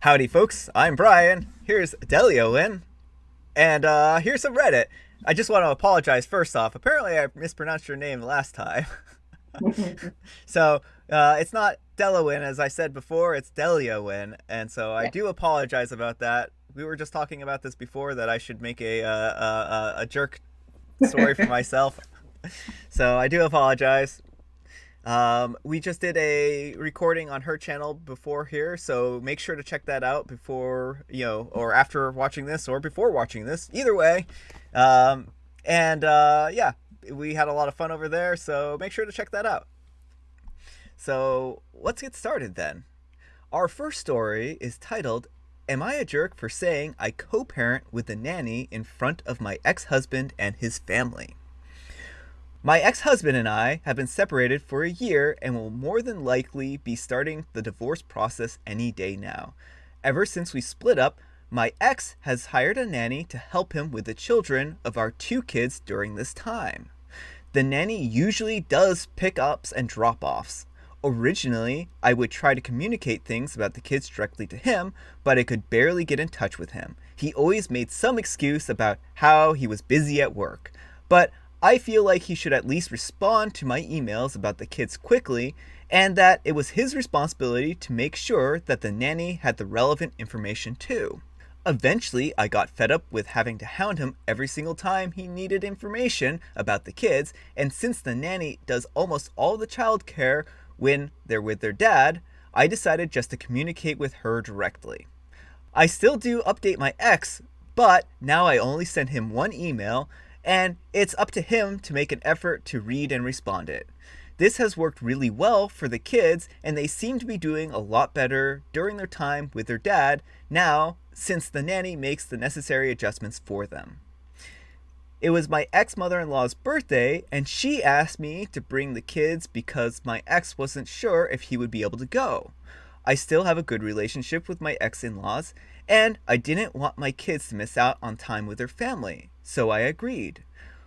Howdy, folks. I'm Brian. Here's DelliaWyn, and here's some Reddit. I just want to apologize first off. Apparently, I mispronounced your name last time. So it's not DelliaWyn, as I said before. It's DelliaWyn, and so I Yeah. do apologize about that. We were just talking about this before that I should make a jerk story for myself. So I do apologize. We just did a recording on her channel before here, so make sure to check that out before, or after watching this or before watching this. Either way. Yeah, we had a lot of fun over there, so make sure to check that out. So let's get started then. Our first story is titled, Am I a Jerk for Saying I Co-Parent with the Nanny in Front of My Ex-Husband and His Family? My ex-husband and I have been separated for a year and will more than likely be starting the divorce process any day now. Ever since we split up, my ex has hired a nanny to help him with the children of our two kids during this time. The nanny usually does pick-ups and drop-offs. Originally, I would try to communicate things about the kids directly to him, but I could barely get in touch with him. He always made some excuse about how he was busy at work. But I feel like he should at least respond to my emails about the kids quickly, and that it was his responsibility to make sure that the nanny had the relevant information too. Eventually, I got fed up with having to hound him every single time he needed information about the kids, and since the nanny does almost all the childcare when they're with their dad, I decided just to communicate with her directly. I still do update my ex, but now I only send him one email, and it's up to him to make an effort to read and respond it. This has worked really well for the kids, and they seem to be doing a lot better during their time with their dad now, since the nanny makes the necessary adjustments for them. It was my ex-mother-in-law's birthday, and she asked me to bring the kids because my ex wasn't sure if he would be able to go. I still have a good relationship with my ex-in-laws, and I didn't want my kids to miss out on time with their family, so I agreed.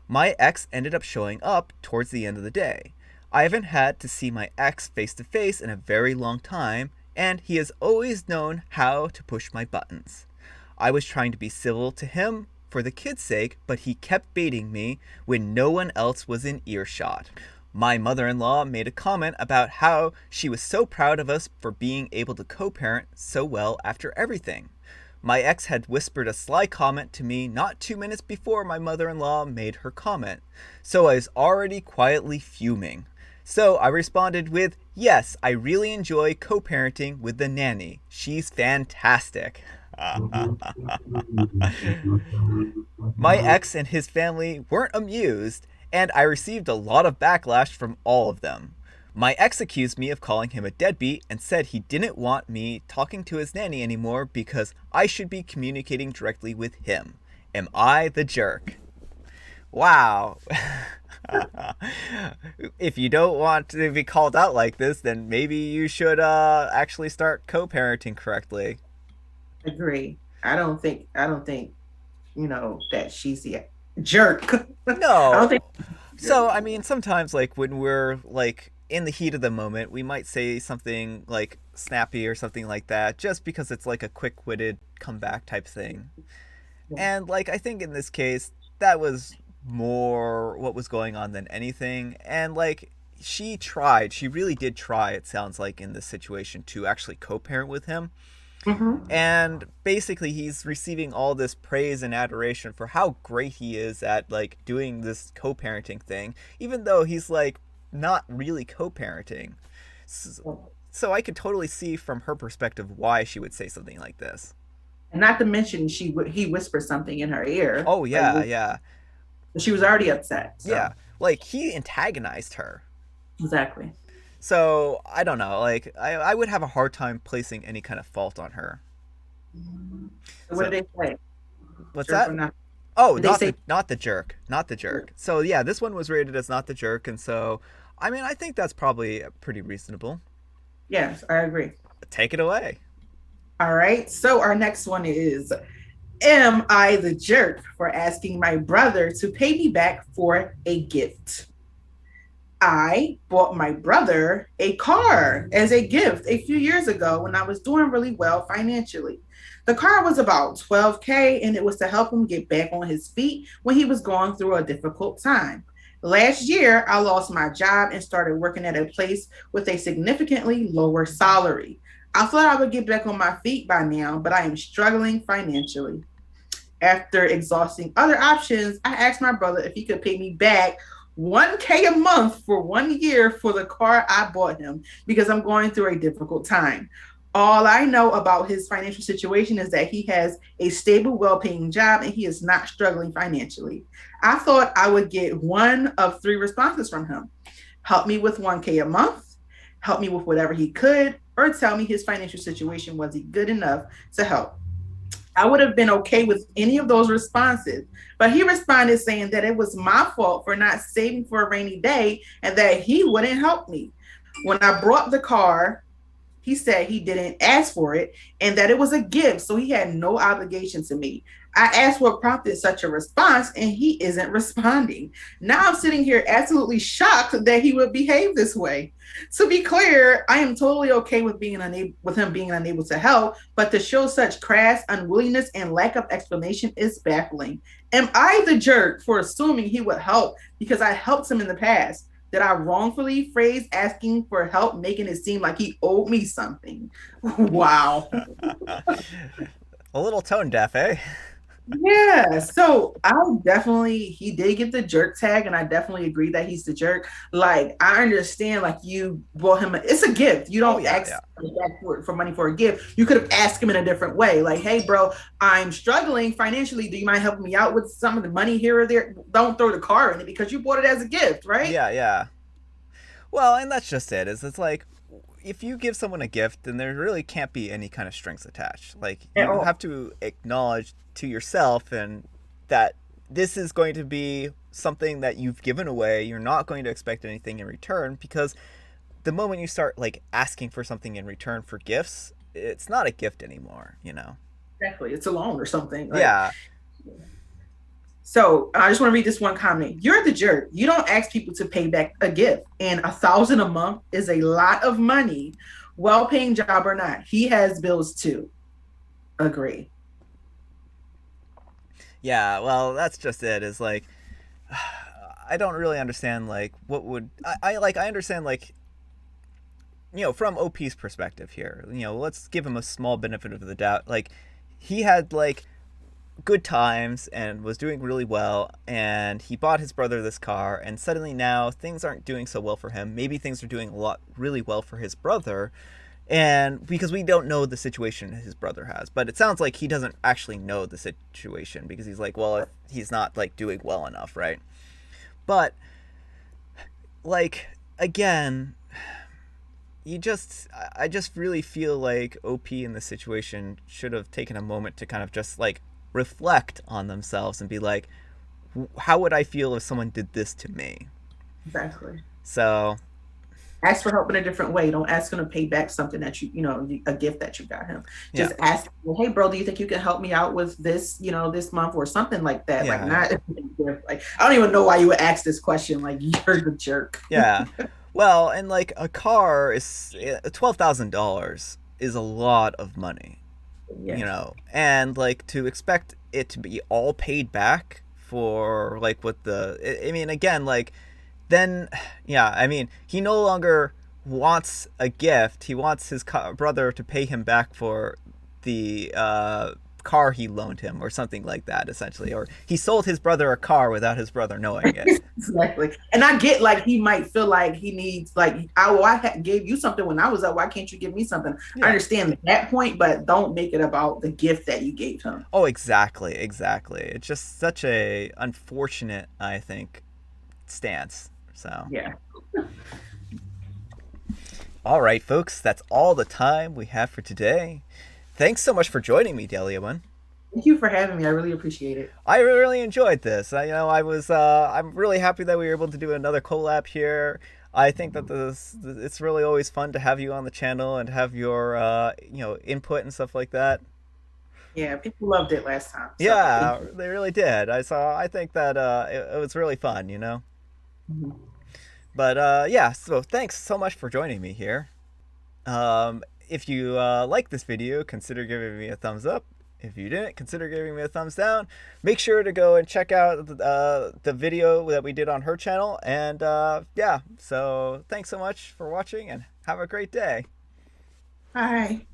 My ex ended up showing up towards the end of the day. I haven't had to see my ex face to face in a very long time, and he has always known how to push my buttons. I was trying to be civil to him for the kids' sake, but he kept baiting me when no one else was in earshot. My mother-in-law made a comment about how she was so proud of us for being able to co-parent so well after everything. My ex had whispered a sly comment to me not 2 minutes before my mother-in-law made her comment, so I was already quietly fuming. So I responded with, yes, I really enjoy co-parenting with the nanny. She's fantastic. My ex and his family weren't amused, and I received a lot of backlash from all of them. My ex accused me of calling him a deadbeat and said he didn't want me talking to his nanny anymore because I should be communicating directly with him. Am I the jerk? Wow. If you don't want to be called out like this, then maybe you should actually start co-parenting correctly. Agree. I don't think that she's the jerk. I don't No. think So, I mean, sometimes, like, when we're, like, in the heat of the moment, we might say something, like, snappy or something like that, just because it's, like, a quick witted comeback type thing. And, like, I think in this case, that was more what was going on than anything. And, like, she tried, she really did try, it sounds like, in this situation, to actually co parent with him. Mhm. And basically he's receiving all this praise and adoration for how great he is at like doing this co-parenting thing, even though he's like not really co-parenting. So I could totally see from her perspective why she would say something like this. And not to mention he whispered something in her ear. Oh yeah, yeah, She was already upset. yeah. So Like he antagonized her. exactly. So I don't know, like I would have a hard time placing any kind of fault on her. So what So did they say? what's Jerk or that? not? Oh, Did they say not the jerk, not the jerk? jerk. So yeah, this one was rated as not the jerk, and so I mean I think that's probably pretty reasonable. Yes, I agree. Take it away. All right. So our next one is, am I the jerk for asking my brother to pay me back for a gift? I bought my brother a car as a gift a few years ago when I was doing really well financially. The car was about 12K and it was to help him get back on his feet when he was going through a difficult time. Last year, I lost my job and started working at a place with a significantly lower salary. I thought I would get back on my feet by now, but I am struggling financially. After exhausting other options, I asked my brother if he could pay me back 1K a month for 1 year for the car I bought him because I'm going through a difficult time. All I know about his financial situation is that he has a stable, well paying job and he is not struggling financially. I thought I would get one of three responses from him: help me with 1K a month, help me with whatever he could, or tell me his financial situation wasn't good enough to help. I would have been okay with any of those responses. But he responded saying that it was my fault for not saving for a rainy day and that he wouldn't help me. When I brought the car, he said he didn't ask for it and that it was a gift, so he had no obligation to me. I asked what prompted such a response, and he isn't responding. Now I'm sitting here absolutely shocked that he would behave this way. To be clear, I am totally okay with being unable with him being unable to help, but to show such crass unwillingness and lack of explanation is baffling. Am I the jerk for assuming he would help because I helped him in the past? Did I wrongfully phrase asking for help, making it seem like he owed me something? Wow. A little tone deaf, eh? Yeah. So I definitely, he did get the jerk tag, and I definitely agree that he's the jerk. Like, I understand, like, you bought him, it's a gift. You Oh don't yeah, ask yeah. for money for a gift. You could have asked him in a different way. Like, hey, bro, I'm struggling financially. Do you mind helping me out with some of the money here or there? Don't throw the car in it because you bought it as a gift, right? Yeah, yeah. Well, and that's just it. Is it's like if you give someone a gift, then there really can't be any kind of strings attached. Like At you all. have to acknowledge to yourself and that this is going to be something that you've given away. You're not going to expect anything in return because the moment you start like asking for something in return for gifts, it's not a gift anymore, you know. Exactly. It's a loan or something. Like, Yeah. so I just want to read this one comment. You're the jerk. You don't ask people to pay back a gift, and 1,000 a month is a lot of money. Well-paying job or not, he has bills too. Agree. Yeah, well, that's just it. Is like I don't really understand like what would I understand like from OP's perspective here, let's give him a small benefit of the doubt. Like, he had like good times and was doing really well, and he bought his brother this car, and suddenly now things aren't doing so well for him. Maybe things are doing a lot really well for his brother, and because we don't know the situation his brother has, but it sounds like he doesn't actually know the situation because he's like, well, he's not like doing well enough, right? But like again, I just really feel like OP in this situation should have taken a moment to kind of just like reflect on themselves and be like, how would I feel if someone did this to me? Exactly. So Ask for help in a different way. Don't ask him to pay back something that a gift that you got him. yeah, Just ask, well, hey, bro, do you think you can help me out with this, this month or something like that? Like, yeah, not like, I don't even know why you would ask this question. Like, you're the jerk. yeah. Well, and like a car is $12,000 is a lot of money, Yes. and like to expect it to be all paid back for like what I mean, again, like then yeah, I mean, he no longer wants a gift. He wants his brother to pay him back for the car he loaned him or something like that, essentially, or he sold his brother a car without his brother knowing it. Exactly. And I get like he might feel like he needs like I gave you something when I was up. Why can't you give me something? I Yeah. understand that point, but don't make it about the gift that you gave him. Oh, exactly, exactly. It's just such a unfortunate, I think, stance. So Yeah. all right, folks, that's all the time we have for today. Thanks so much for joining me, DelliaWyn. Thank you for having me. I really appreciate it. I really enjoyed this. I'm really happy that we were able to do another collab here. I think that it's really always fun to have you on the channel and have your input and stuff like that. Yeah, people loved it last time. So thank Yeah, you. they really did. I think that it was really fun. Mhm. But yeah, so thanks so much for joining me here. If you like this video, consider giving me a thumbs up. If you didn't, consider giving me a thumbs down. Make sure to go and check out the video that we did on her channel. And yeah, so thanks so much for watching and have a great day. Bye.